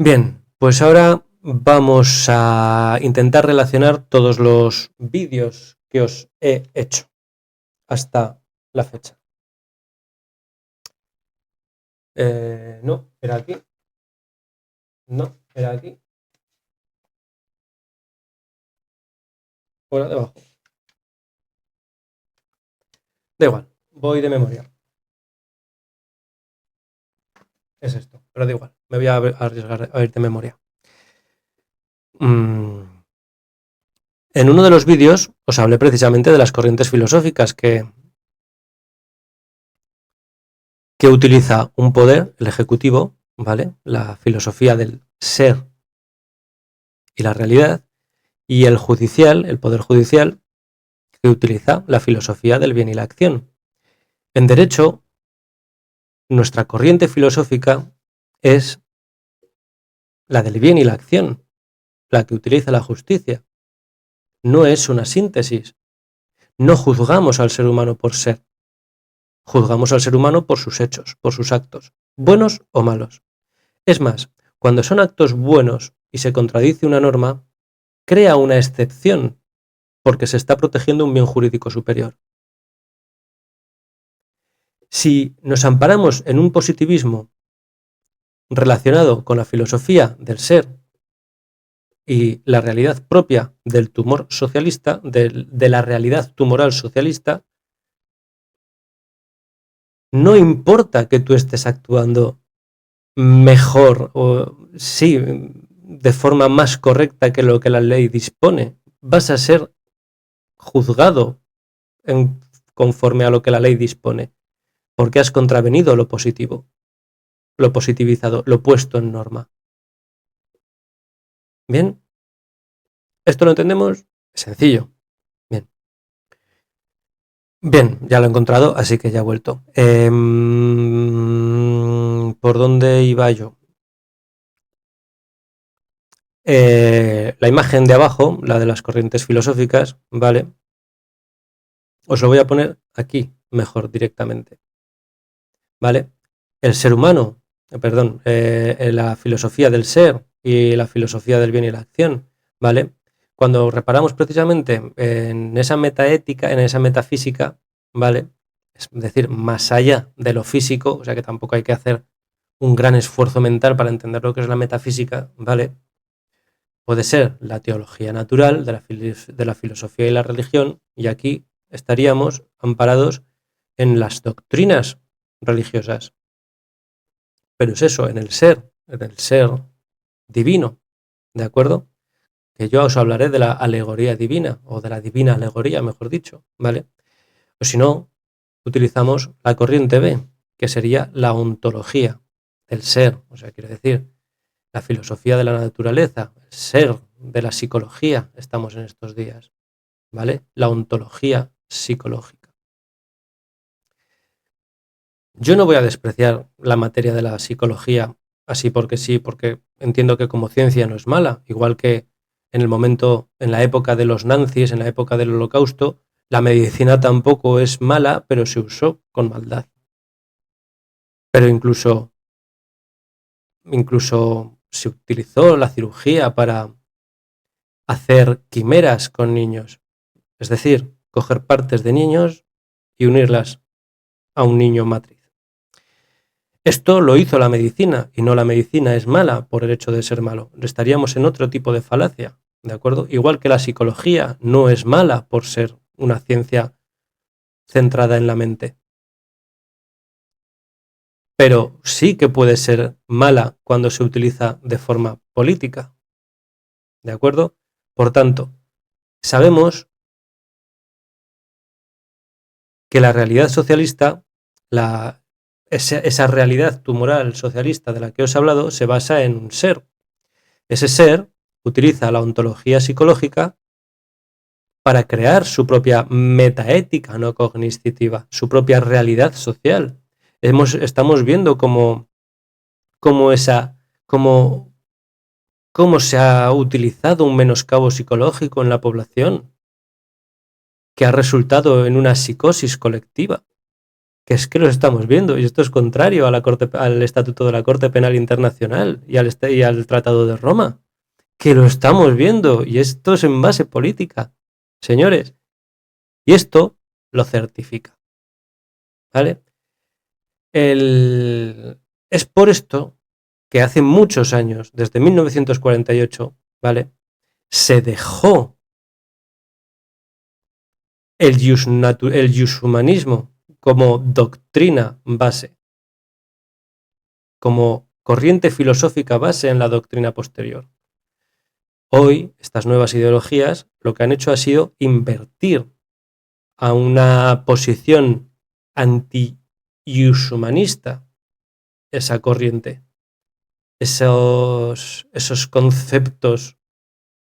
Bien, pues ahora vamos a intentar relacionar todos los vídeos que os he hecho hasta la fecha. No, era aquí. No, era aquí. Por debajo. Da igual, voy de memoria. Es esto, pero da igual. Me voy a arriesgar a ir de memoria. En uno de los vídeos os hablé precisamente de las corrientes filosóficas que utiliza un poder, el ejecutivo, ¿vale? La filosofía del ser y la realidad, y el judicial, el poder judicial, que utiliza la filosofía del bien y la acción. En derecho, nuestra corriente filosófica es la del bien y la acción, la que utiliza la justicia. No es una síntesis. No juzgamos al ser humano por ser. Juzgamos al ser humano por sus hechos, por sus actos, buenos o malos. Es más, cuando son actos buenos y se contradice una norma, crea una excepción porque se está protegiendo un bien jurídico superior. Si nos amparamos en un positivismo relacionado con la filosofía del ser y la realidad propia del tumor socialista, de la realidad tumoral socialista, no importa que tú estés actuando mejor o sí, de forma más correcta que lo que la ley dispone, vas a ser juzgado conforme a lo que la ley dispone, porque has contravenido lo positivo, lo positivizado, lo puesto en norma. ¿Bien? ¿Esto lo entendemos? Sencillo. Bien. Bien, ya lo he encontrado, así que ya he vuelto. ¿Por dónde iba yo? La imagen de abajo, la de las corrientes filosóficas, ¿vale? Os lo voy a poner aquí, mejor, directamente. ¿Vale? El ser humano, la filosofía del ser y la filosofía del bien y la acción, ¿vale? Cuando reparamos precisamente en esa metaética, en esa metafísica, ¿vale? Es decir, más allá de lo físico, o sea que tampoco hay que hacer un gran esfuerzo mental para entender lo que es la metafísica, ¿vale? Puede ser la teología natural de la filosofía y la religión, y aquí estaríamos amparados en las doctrinas religiosas. Pero es eso, en el ser divino, ¿de acuerdo? Que yo os hablaré de la alegoría divina, o de la divina alegoría, mejor dicho, ¿vale? O si no, utilizamos la corriente B, que sería la ontología del ser, o sea, quiere decir, la filosofía de la naturaleza, el ser de la psicología, estamos en estos días, ¿vale? La ontología psicológica. Yo no voy a despreciar la materia de la psicología así porque sí, porque entiendo que como ciencia no es mala, igual que en el momento, en la época de los nazis, en la época del Holocausto, la medicina tampoco es mala, pero se usó con maldad. Pero incluso se utilizó la cirugía para hacer quimeras con niños, es decir, coger partes de niños y unirlas a un niño matriz. Esto lo hizo la medicina, y no la medicina es mala por el hecho de ser malo. Estaríamos en otro tipo de falacia, ¿de acuerdo? Igual que la psicología no es mala por ser una ciencia centrada en la mente. Pero sí que puede ser mala cuando se utiliza de forma política, ¿de acuerdo? Por tanto, sabemos que la realidad socialista, esa realidad tumoral socialista de la que os he hablado, se basa en un ser. Ese ser utiliza la ontología psicológica para crear su propia metaética no cognitiva, su propia realidad social. Estamos viendo cómo se ha utilizado un menoscabo psicológico en la población, que ha resultado en una psicosis colectiva, que es que los estamos viendo, y esto es contrario a al Estatuto de la Corte Penal Internacional y al Tratado de Roma, que lo estamos viendo, y esto es en base política, señores, y esto lo certifica, ¿vale? Es por esto que hace muchos años, desde 1948, ¿vale?, se dejó el iushumanismo como doctrina base, como corriente filosófica base en la doctrina posterior. Hoy, estas nuevas ideologías lo que han hecho ha sido invertir a una posición anti-iushumanista esa corriente, esos conceptos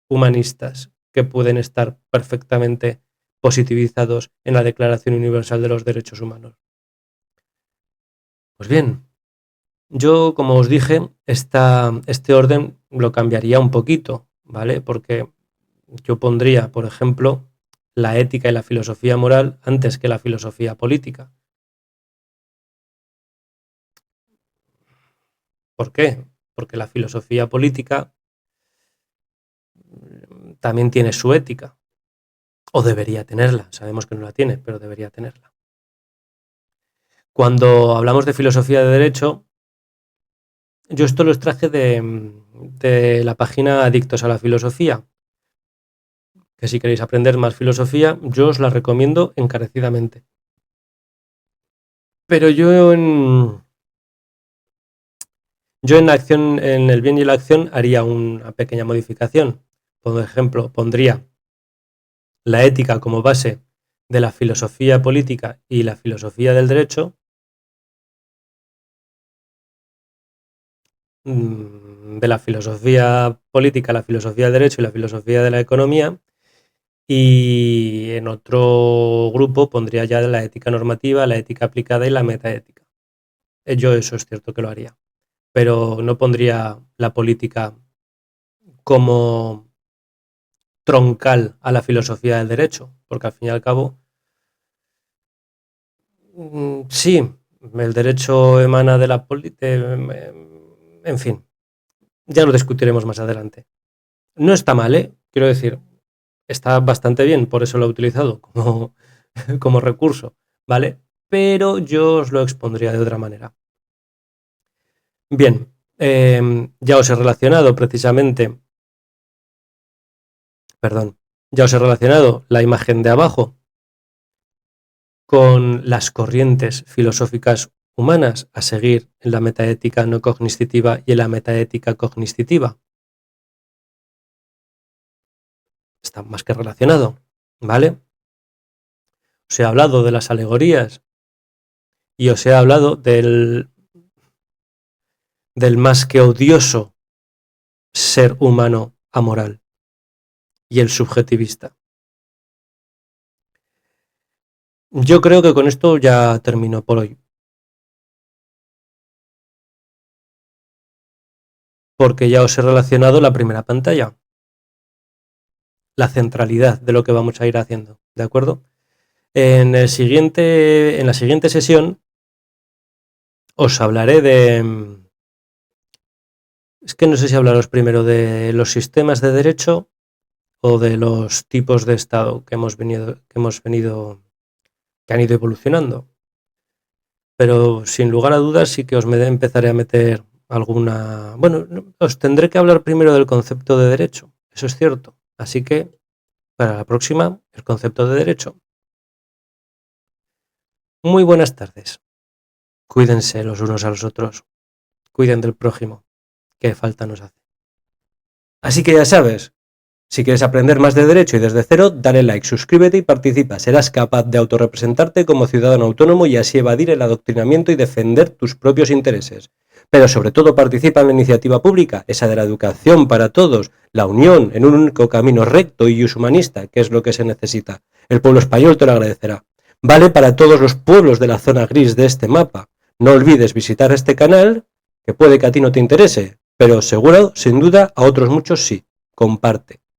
humanistas que pueden estar perfectamente positivizados en la Declaración Universal de los Derechos Humanos. Pues bien, yo, como os dije, este orden lo cambiaría un poquito, ¿vale? Porque yo pondría, por ejemplo, la ética y la filosofía moral antes que la filosofía política. ¿Por qué? Porque la filosofía política también tiene su ética, o debería tenerla. Sabemos que no la tiene, pero debería tenerla. Cuando hablamos de filosofía de derecho, yo esto lo extraje de la página Adictos a la Filosofía, que si queréis aprender más filosofía, yo os la recomiendo encarecidamente. Pero yo en el bien y la acción haría una pequeña modificación. Por ejemplo, pondría la ética como base de la filosofía política y la filosofía del derecho, de la filosofía política, la filosofía del derecho y la filosofía de la economía, y en otro grupo pondría ya la ética normativa, la ética aplicada y la metaética. Yo eso es cierto que lo haría, pero no pondría la política como troncal a la filosofía del derecho, porque al fin y al cabo, sí, el derecho emana de la política, en fin, ya lo discutiremos más adelante. No está mal, quiero decir, está bastante bien, por eso lo he utilizado como recurso, ¿vale? Pero yo os lo expondría de otra manera. Bien, ya os he relacionado precisamente, ya os he relacionado la imagen de abajo con las corrientes filosóficas humanas a seguir en la metaética no cognitiva y en la metaética cognitiva. Está más que relacionado, ¿vale? Os he hablado de las alegorías y os he hablado del más que odioso ser humano amoral y el subjetivista. Yo creo que con esto ya termino por hoy. Porque ya os he relacionado la primera pantalla. La centralidad de lo que vamos a ir haciendo, ¿de acuerdo? En la siguiente sesión os hablaré de... Es que no sé si hablaros primero de los sistemas de derecho o de los tipos de Estado que han ido evolucionando. Pero sin lugar a dudas sí que empezaré a meter alguna... Bueno, os tendré que hablar primero del concepto de derecho, eso es cierto. Así que, para la próxima, el concepto de derecho. Muy buenas tardes. Cuídense los unos a los otros. Cuiden del prójimo, que falta nos hace. Así que ya sabes, si quieres aprender más de derecho y desde cero, dale like, suscríbete y participa. Serás capaz de autorrepresentarte como ciudadano autónomo y así evadir el adoctrinamiento y defender tus propios intereses. Pero sobre todo participa en la iniciativa pública, esa de la educación para todos, la unión en un único camino recto y humanista, que es lo que se necesita. El pueblo español te lo agradecerá. Vale para todos los pueblos de la zona gris de este mapa. No olvides visitar este canal, que puede que a ti no te interese, pero seguro, sin duda, a otros muchos sí. Comparte.